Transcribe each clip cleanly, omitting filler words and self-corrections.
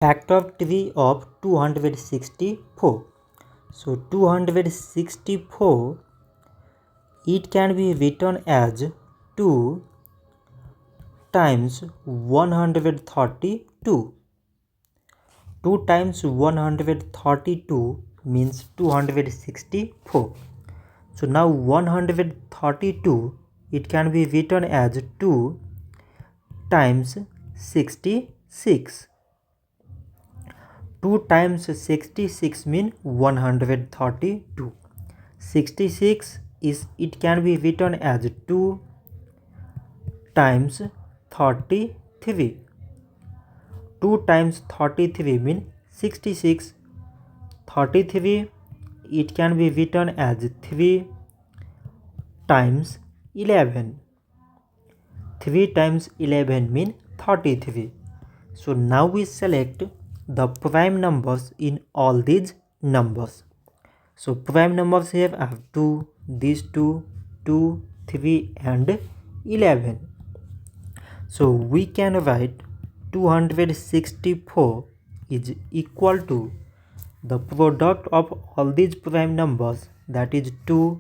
Factor 3 of 264. So 264, it can be written as 2 times 132. 2 times 132 means 264. So now 132, it can be written as 2 times 66. 2 times 66 means 132. 66 is, it can be written as 2 times 33. 2 times 33 means 66. 33, it can be written as 3 times 11. 3 times 11 means 33. So now we select the prime numbers in all these numbers. So prime numbers here are 2, these 2, 2, 3 and 11. So we can write 264 is equal to the product of all these prime numbers, that is 2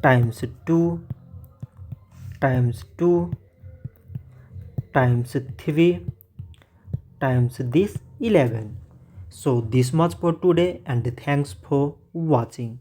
times 2 times 2 times 3 times this 11. So this much for today, and thanks for watching.